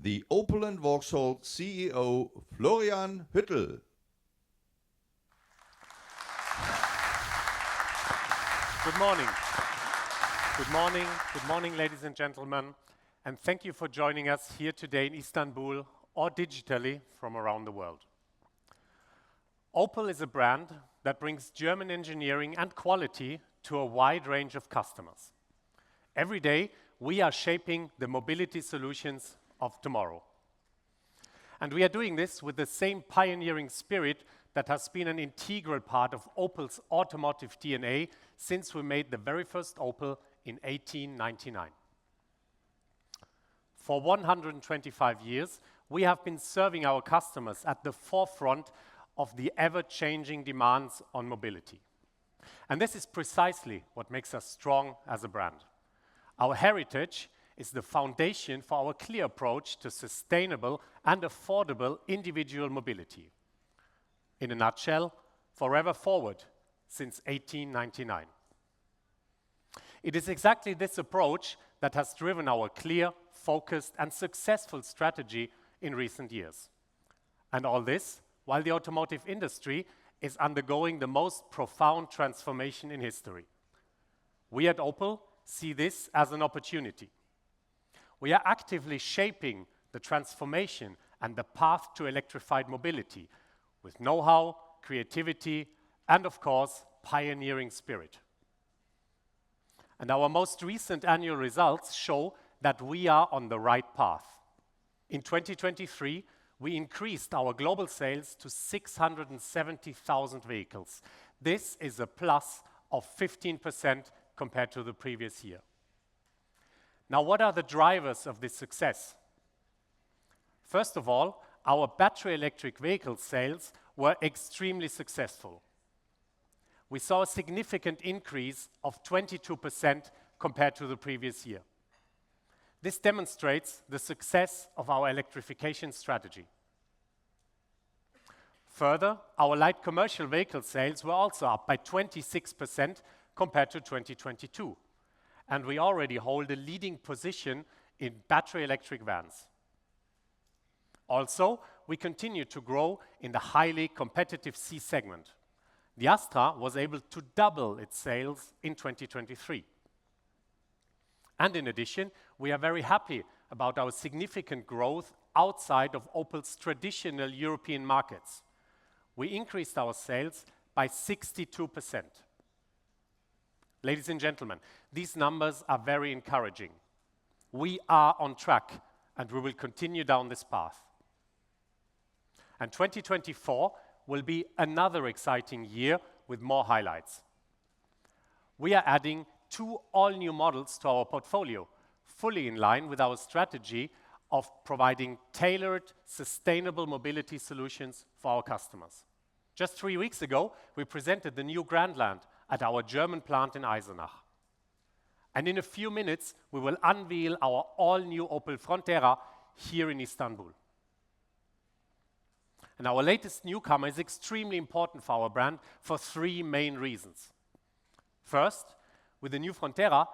the Opel and Vauxhall CEO Florian Hüttel. Good morning. Good morning. Good morning, ladies and gentlemen, and thank you for joining us here today in Istanbul or digitally from around the world. Opel is a brand that brings German engineering and quality to a wide range of customers. Every day, we are shaping the mobility solutions of tomorrow. And we are doing this with the same pioneering spirit that has been an integral part of Opel's automotive DNA since we made the very first Opel in 1899. For 125 years, we have been serving our customers at the forefront of the ever-changing demands on mobility. And this is precisely what makes us strong as a brand. Our heritage is the foundation for our clear approach to sustainable and affordable individual mobility. In a nutshell, forever forward since 1899. It is exactly this approach that has driven our clear, focused, and successful strategy in recent years. And all this while the automotive industry is undergoing the most profound transformation in history. We at Opel see this as an opportunity. We are actively shaping the transformation and the path to electrified mobility with know-how, creativity, and of course, pioneering spirit. And our most recent annual results show that we are on the right path. In 2023, we increased our global sales to 670,000 vehicles. This is a plus of 15% compared to the previous year. Now, what are the drivers of this success? First of all, our battery electric vehicle sales were extremely successful. We saw a significant increase of 22% compared to the previous year. This demonstrates the success of our electrification strategy. Further, our light commercial vehicle sales were also up by 26% compared to 2022, and we already hold a leading position in battery electric vans. Also, we continue to grow in the highly competitive C segment. The Astra was able to double its sales in 2023. And in addition, we are very happy about our significant growth outside of Opel's traditional European markets. We increased our sales by 62%. Ladies and gentlemen, these numbers are very encouraging. We are on track, and we will continue down this path. And 2024 will be another exciting year with more highlights. We are adding 2 all-new models to our portfolio, fully in line with our strategy of providing tailored, sustainable mobility solutions for our customers. Just 3 weeks ago, we presented the new Grandland at our German plant in Eisenach. And in a few minutes, we will unveil our all-new Opel Frontera here in Istanbul. And our latest newcomer is extremely important for our brand for 3 main reasons. First, with the new Frontera,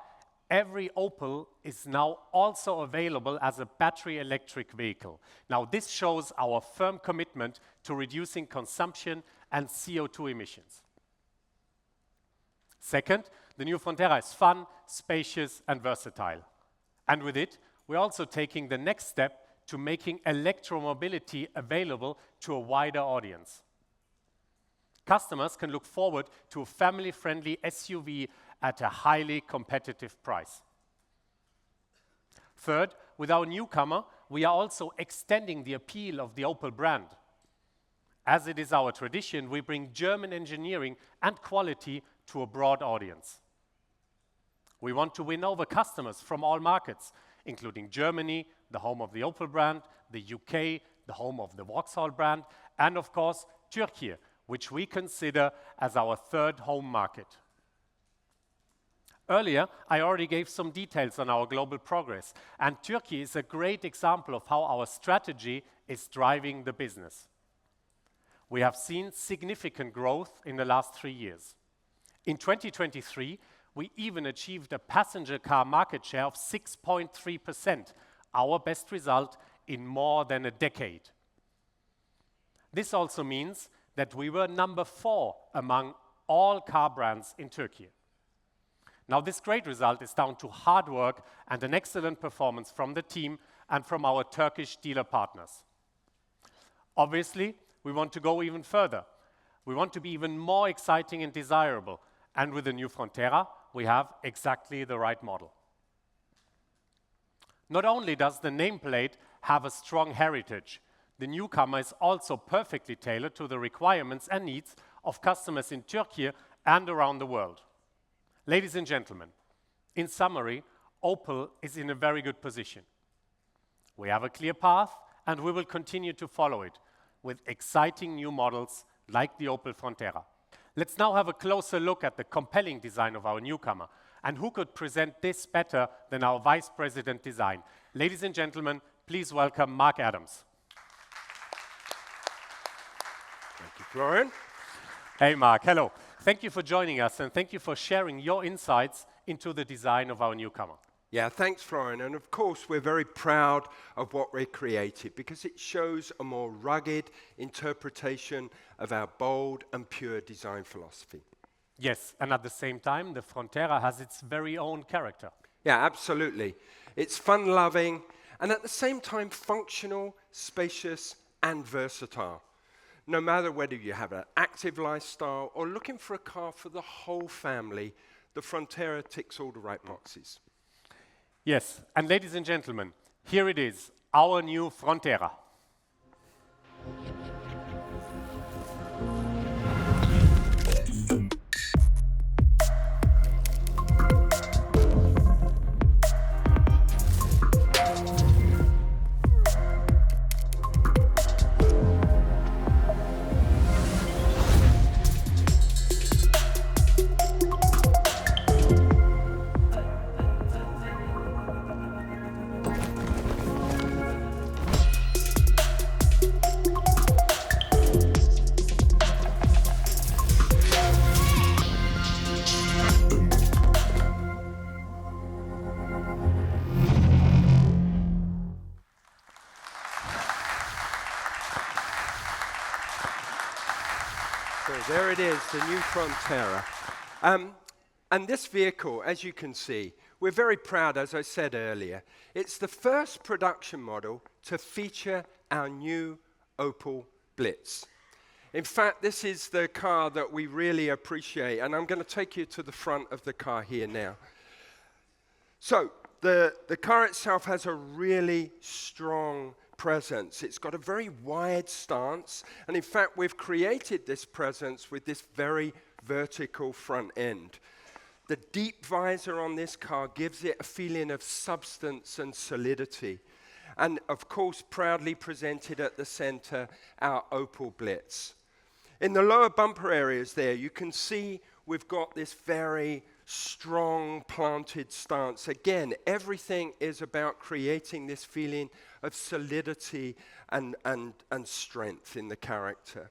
every Opel is now also available as a battery electric vehicle. Now, this shows our firm commitment to reducing consumption and CO2 emissions. Second, the new Frontera is fun, spacious, and versatile. And with it, we're also taking the next step to making electromobility available to a wider audience. Customers can look forward to a family-friendly SUV at a highly competitive price. Third, with our newcomer, we are also extending the appeal of the Opel brand. As it is our tradition, we bring German engineering and quality to a broad audience. We want to win over customers from all markets, including Germany, the home of the Opel brand, the UK, the home of the Vauxhall brand, and of course, Turkey, which we consider as our third home market. Earlier, I already gave some details on our global progress, and Turkey is a great example of how our strategy is driving the business. We have seen significant growth in the last 3 years. In 2023, we even achieved a passenger car market share of 6.3%, our best result in more than a decade. This also means that we were number 4 among all car brands in Turkey. Now, this great result is down to hard work and an excellent performance from the team and from our Turkish dealer partners. Obviously, we want to go even further. We want to be even more exciting and desirable. And with the new Frontera, we have exactly the right model. Not only does the nameplate have a strong heritage, the newcomer is also perfectly tailored to the requirements and needs of customers in Turkey and around the world. Ladies and gentlemen, in summary, Opel is in a very good position. We have a clear path, and we will continue to follow it with exciting new models like the Opel Frontera. Let's now have a closer look at the compelling design of our newcomer. And who could present this better than our Vice President Design? Ladies and gentlemen, please welcome Mark Adams. Thank you, Florian. Hey, Mark. Hello. Thank you for joining us, and thank you for sharing your insights into the design of our newcomer. Yeah, thanks, Florian. And of course, we're very proud of what we created because it shows a more rugged interpretation of our bold and pure design philosophy. Yes, and at the same time, the Frontera has its very own character. Yeah, absolutely. It's fun-loving and at the same time functional, spacious, and versatile. No matter whether you have an active lifestyle or looking for a car for the whole family, the Frontera ticks all the right boxes. Yes, and ladies and gentlemen, here it is, our new Frontera. So there it is, the new Frontera. And this vehicle, as you can see, we're very proud, as I said earlier. It's the first production model to feature our new Opel Blitz. In fact, this is the car that we really appreciate, and I'm going to take you to the front of the car here now. So the car itself has a really strong presence. It's got a very wide stance, and in fact, we've created this presence with this very vertical front end. The deep visor on this car gives it a feeling of substance and solidity. And of course, proudly presented at the center, our Opel Blitz. In the lower bumper areas there, you can see we've got this very strong planted stance. Again, everything is about creating this feeling of solidity and strength in the character.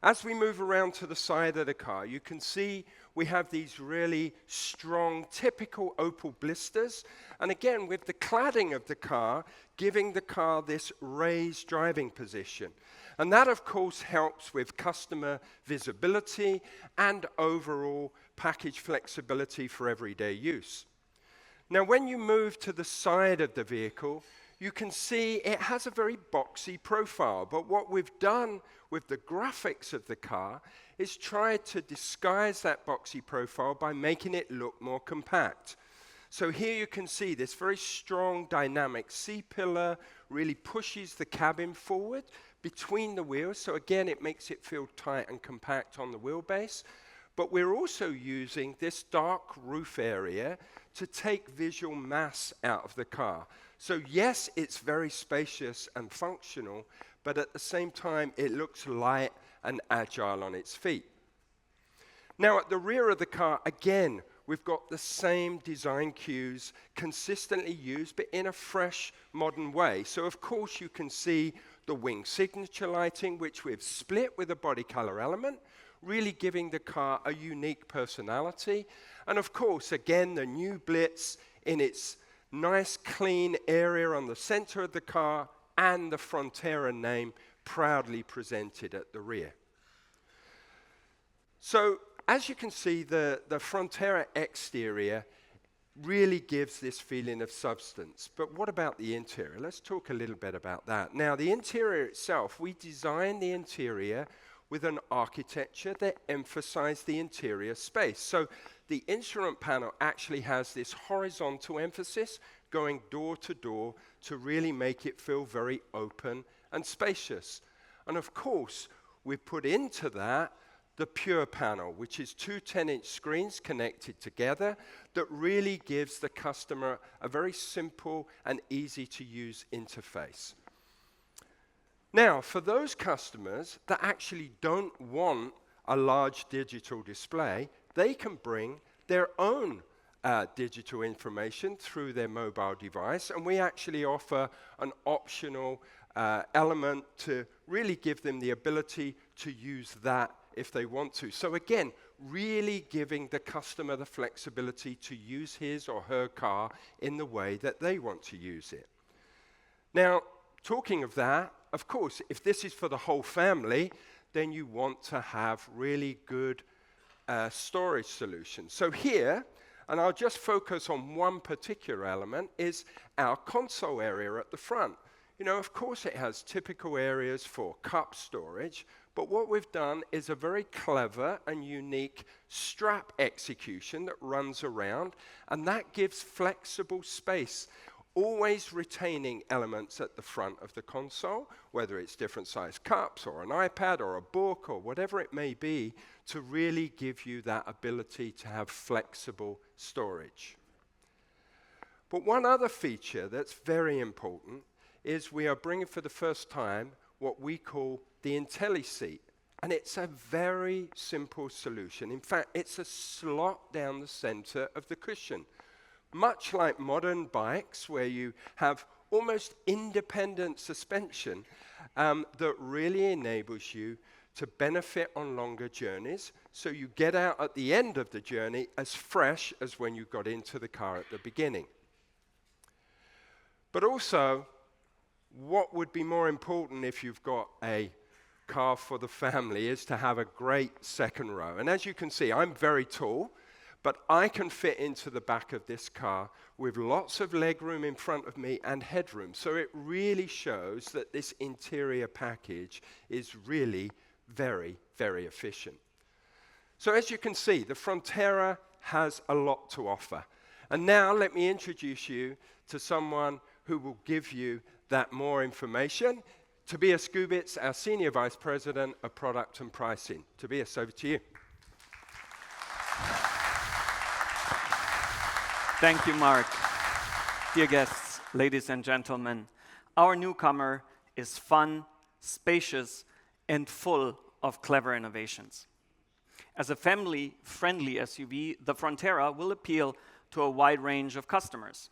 As we move around to the side of the car, you can see we have these really strong, typical Opel blisters. And again, with the cladding of the car, giving the car this raised driving position. And that, of course, helps with customer visibility and overall package flexibility for everyday use. Now, when you move to the side of the vehicle, you can see it has a very boxy profile. But what we've done with the graphics of the car is try to disguise that boxy profile by making it look more compact. So here you can see this very strong dynamic C-pillar really pushes the cabin forward between the wheels. So again, it makes it feel tight and compact on the wheelbase. But we're also using this dark roof area to take visual mass out of the car. So yes, it's very spacious and functional, but at the same time, it looks light and agile on its feet. Now, at the rear of the car, again, we've got the same design cues consistently used, but in a fresh, modern way. So, of course, you can see the wing signature lighting, which we've split with a body color element, really giving the car a unique personality. And, of course, again, the new Blitz in its nice, clean area on the center of the car, and the Frontera name proudly presented at the rear. So, as you can see, the Frontera exterior really gives this feeling of substance. But what about the interior? Let's talk a little bit about that. Now, the interior itself, we designed the interior with an architecture that emphasized the interior space. So the instrument panel actually has this horizontal emphasis going door to door to really make it feel very open and spacious. And of course, we've put into that the Pure panel, which is two 10-inch screens connected together that really gives the customer a very simple and easy-to-use interface. Now, for those customers that actually don't want a large digital display, they can bring their own digital information through their mobile device, and we actually offer an optional element to really give them the ability to use that if they want to. So again, really giving the customer the flexibility to use his or her car in the way that they want to use it. Now, talking of that, of course, if this is for the whole family, then you want to have really good storage solutions. So here, and I'll just focus on one particular element, is our console area at the front. You know, of course it has typical areas for cup storage, but what we've done is a very clever and unique strap execution that runs around, and that gives flexible space, always retaining elements at the front of the console, whether it's different size cups or an iPad or a book or whatever it may be, to really give you that ability to have flexible storage. But one other feature that's very important is we are bringing for the first time what we call the IntelliSeat. And it's a very simple solution. In fact, it's a slot down the center of the cushion. Much like modern bikes, where you have almost independent suspension that really enables you to benefit on longer journeys, so you get out at the end of the journey as fresh as when you got into the car at the beginning. But also, what would be more important if you've got a car for the family is to have a great second row. And as you can see, I'm very tall, but I can fit into the back of this car with lots of legroom in front of me and headroom. So it really shows that this interior package is really very, very efficient. So as you can see, the Frontera has a lot to offer. And now let me introduce you to someone who will give you that more information. Tobias Gubitz, our Senior Vice President of Product and Pricing. Tobias, over to you. Thank you, Mark. Dear guests, ladies and gentlemen, our newcomer is fun, spacious, and full of clever innovations. As a family-friendly SUV, the Frontera will appeal to a wide range of customers.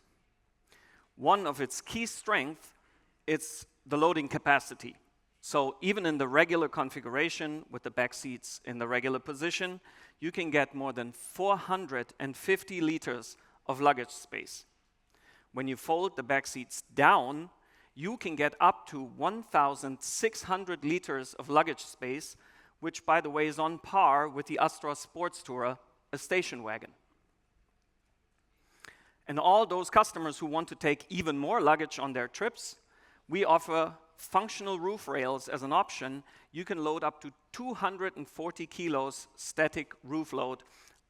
One of its key strengths is the loading capacity. So even in the regular configuration with the back seats in the regular position, you can get more than 450 liters of luggage space. When you fold the back seats down, you can get up to 1,600 liters of luggage space, which, by the way, is on par with the Astra Sports Tourer, a station wagon. And all those customers who want to take even more luggage on their trips, we offer functional roof rails as an option. You can load up to 240 kilos static roof load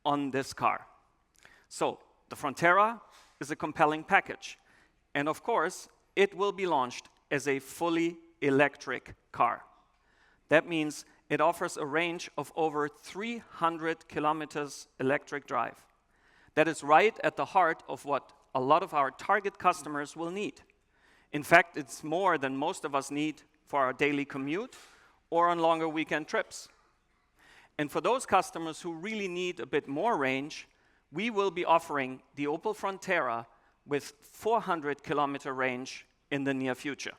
on this car. So the Frontera is a compelling package. And of course, it will be launched as a fully electric car. That means it offers a range of over 300 kilometers electric drive. That is right at the heart of what a lot of our target customers will need. In fact, it's more than most of us need for our daily commute or on longer weekend trips. And for those customers who really need a bit more range, we will be offering the Opel Frontera with 400-kilometer range in the near future.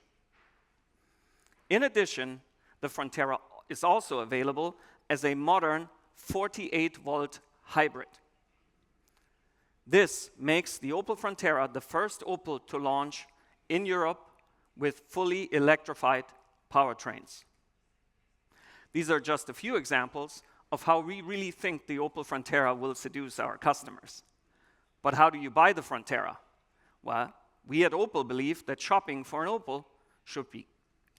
In addition, the Frontera is also available as a modern 48-volt hybrid. This makes the Opel Frontera the first Opel to launch in Europe with fully electrified powertrains. These are just a few examples of how we really think the Opel Frontera will seduce our customers. But how do you buy the Frontera? Well, we at Opel believe that shopping for an Opel should be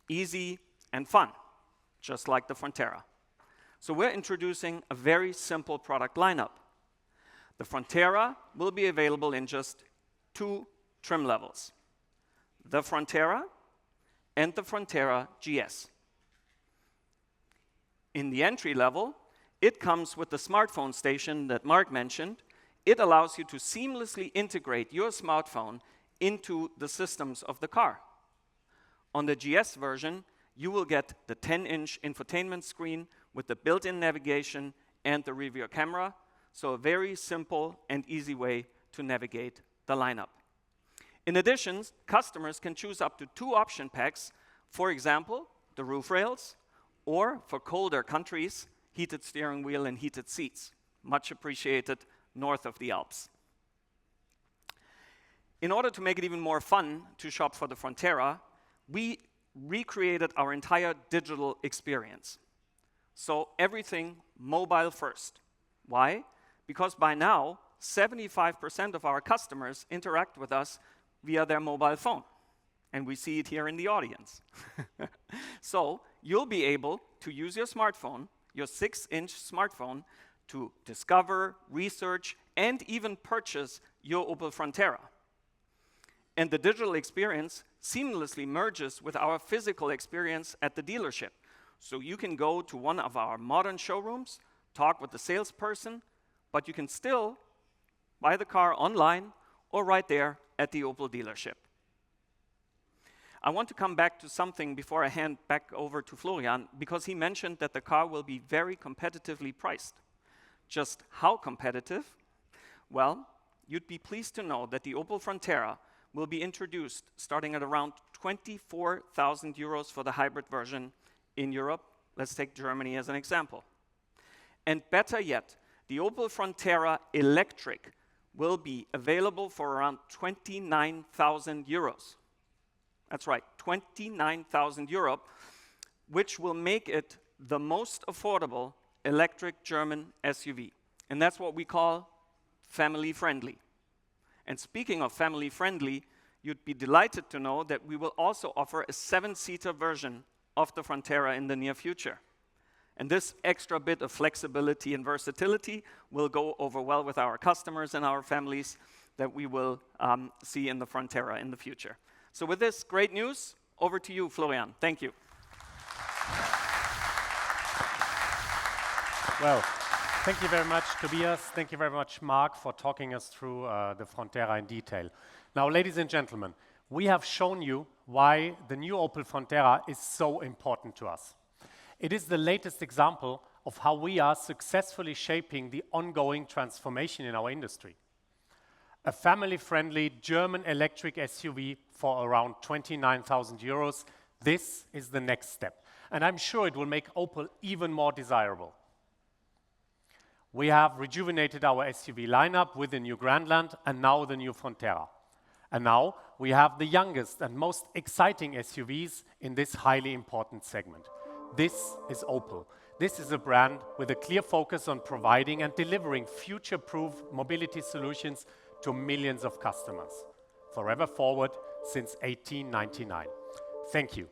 easy and fun, just like the Frontera. So we're introducing a very simple product lineup. The Frontera will be available in just 2 trim levels: the Frontera and the Frontera GS. In the entry level, it comes with the smartphone station that Mark mentioned. It allows you to seamlessly integrate your smartphone into the systems of the car. On the GS version, you will get the 10-inch infotainment screen with the built-in navigation and the rear camera, so a very simple and easy way to navigate the lineup. In addition, customers can choose up to 2 option packs, for example, the roof rails, or for colder countries, heated steering wheel and heated seats, much appreciated north of the Alps. In order to make it even more fun to shop for the Frontera, we recreated our entire digital experience. So everything mobile first. Why? Because by now, 75% of our customers interact with us via their mobile phone. And we see it here in the audience. So you'll be able to use your smartphone, your 6-inch smartphone, to discover, research, and even purchase your Opel Frontera. And the digital experience seamlessly merges with our physical experience at the dealership. So you can go to one of our modern showrooms, talk with the salesperson, but you can still buy the car online or right there at the Opel dealership. I want to come back to something before I hand back over to Florian, because he mentioned that the car will be very competitively priced. Just how competitive? Well, you'd be pleased to know that the Opel Frontera will be introduced starting at around 24,000 euros for the hybrid version in Europe. Let's take Germany as an example. And better yet, the Opel Frontera Electric will be available for around 29,000 euros. That's right, 29,000 euro, which will make it the most affordable electric German SUV. And that's what we call family-friendly. And speaking of family-friendly, you'd be delighted to know that we will also offer a 7-seater version of the Frontera in the near future. And this extra bit of flexibility and versatility will go over well with our customers and our families that we will see in the Frontera in the future. So with this great news, over to you, Florian. Thank you. Well, thank you very much, Tobias. Thank you very much, Mark, for talking us through the Frontera in detail. Now, ladies and gentlemen, we have shown you why the new Opel Frontera is so important to us. It is the latest example of how we are successfully shaping the ongoing transformation in our industry. A family-friendly German electric SUV for around 29,000 euros. This is the next step, and I'm sure it will make Opel even more desirable. We have rejuvenated our SUV lineup with the new Grandland and now the new Frontera. And now we have the youngest and most exciting SUVs in this highly important segment. This is Opel. This is a brand with a clear focus on providing and delivering future-proof mobility solutions to millions of customers. Forever forward since 1899. Thank you.